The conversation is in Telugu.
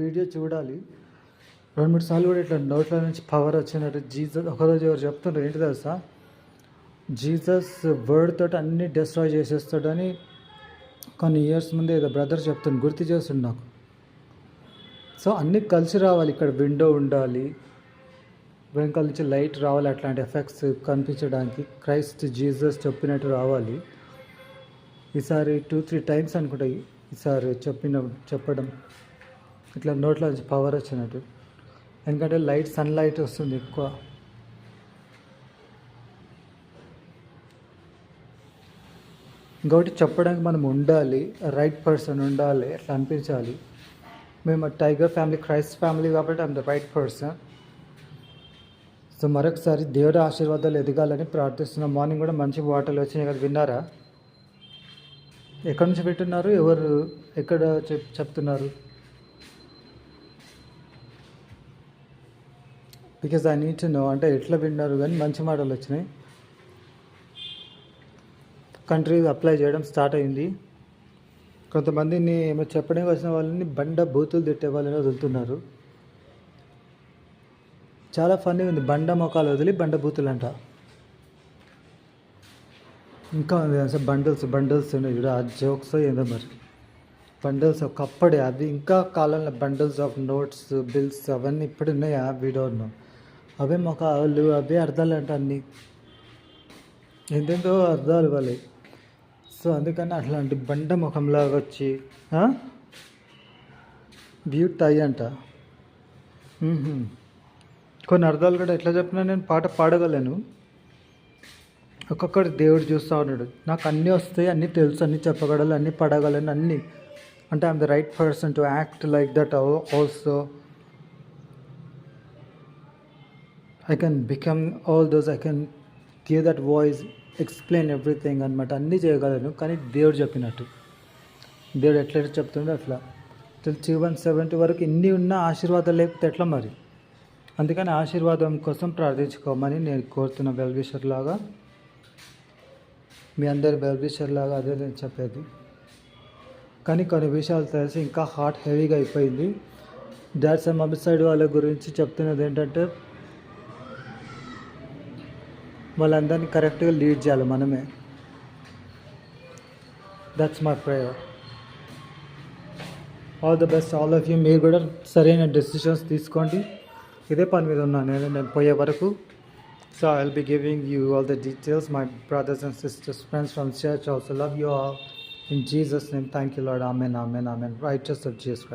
వీడియో చూడాలి. 2, 3 సార్లు కూడా ఇట్లా నోట్ల నుంచి పవర్ వచ్చినట్టు జీసస్ ఒకరోజు ఎవరు చెప్తున్నారు ఏంటి తెలుసా, జీసస్ వర్డ్ తోటి అన్నీ డిస్ట్రాయ్ చేసేస్తాడని కొన్ని ఇయర్స్ ముందే ఏదో బ్రదర్ చెప్తాను గుర్తు చేస్తుండు నాకు. సో అన్నీ కలిసి రావాలి. ఇక్కడ విండో ఉండాలి, వెనకాల నుంచి లైట్ రావాలి, అట్లాంటి ఎఫెక్ట్స్ కనిపించడానికి క్రైస్ట్ జీసస్ చెప్పినట్టు రావాలి. ఈసారి 2-3 టైమ్స్ అనుకుంటా ఈసారి చెప్పడం ఇట్లా నోట్లో నుంచి పవర్ వచ్చినట్టు. ఎందుకంటే సన్లైట్ వస్తుంది ఎక్కువ. ఇంకొకటి చెప్పడానికి మనం ఉండాలి, రైట్ పర్సన్ ఉండాలి, అట్లా అనిపించాలి. మేము టైగర్ ఫ్యామిలీ, క్రైస్ట్ ఫ్యామిలీ కాబట్టి I'm the right person. So మరొకసారి దేవుడి ఆశీర్వాదాలు ఎదగాలని ప్రార్థిస్తున్నాం. మార్నింగ్ కూడా మంచి వాటర్లు వచ్చినాయి కదా, విన్నారా? ఎక్కడి నుంచి పెట్టున్నారు, ఎవరు ఎక్కడ చెప్తున్నారు? Because I need to know, అంటే ఎట్లా విన్నారు, కానీ మంచి మాటలు వచ్చినాయి. కంట్రీ అప్లై చేయడం స్టార్ట్ అయింది. కొంతమందిని ఏమో చెప్పడానికి వచ్చిన వాళ్ళని బూతులు తిట్టే వాళ్ళని వదులుతున్నారు. చాలా ఫన్నీ ఉంది, బండ మొఖాలు వదిలి బూతులు అంట. ఇంకా అసలు బండిల్స్ ఉన్నాయి చూడ, ఆ జోక్స్ ఏదో మరి. బండిల్స్ ఒకప్పుడే, అవి ఇంకా కాలంలో బండిల్స్ ఆఫ్ నోట్స్, బిల్స్ అవన్నీ ఇప్పుడు ఉన్నాయా వీడియోను. అవే మొఖాలు, అవే అర్థాలు అంట, అన్నీ ఎంతెంతో అర్థాలు వాళ్ళవి. సో అందుకని అట్లాంటి బండ ముఖంలాగా వచ్చి బ్యూట్ అయ్యి అంట. కొన్ని అర్థాలు కూడా ఎట్లా చెప్పినా నేను పాట పాడగలను. ఒక్కొక్కటి దేవుడు చూస్తూ ఉన్నాడు. నాకు అన్నీ వస్తాయి, అన్నీ తెలుసు, అన్నీ చెప్పగలను, అన్నీ పడగలను, అన్నీ. అంటే I'm the right person to act like that also. I can become all those, I can give that voice, explain everything అనమాట. అన్నీ చేయగలను, కానీ దేవుడు చెప్పినట్టు. దేవుడు ఎట్లయితే చెప్తుండో అట్లా. 70 వరకు ఇన్ని ఉన్న ఆశీర్వాదాలు లేకపోతే ఎట్లా మరి? అందుకని ఆశీర్వాదం కోసం ప్రార్థించుకోమని నేను కోరుతున్న వెల్విషర్ లాగా, మీ అందరి వెల్విషర్ లాగా అదే నేను చెప్పేది. కానీ కొన్ని విషయాలు తెలిసి ఇంకా హార్ట్ హెవీగా అయిపోయింది. డాడ్స్ అండ్ మమ్మీ సైడ్ వాళ్ళ గురించి చెప్తున్నది ఏంటంటే, వాళ్ళందరినీ కరెక్ట్గా లీడ్ చేయాలి మనమే. That's my prayer. All the best all of you. మీరు కూడా సరైన డెసిషన్స్ తీసుకోండి. ఇదే పని మీద ఉన్నాను నేను పోయే వరకు. So I will be giving you all the details. My brothers and sisters, friends from church also love you all. In Jesus' name, thank you, Lord. Amen, amen, amen. Righteous of Jesus Christ.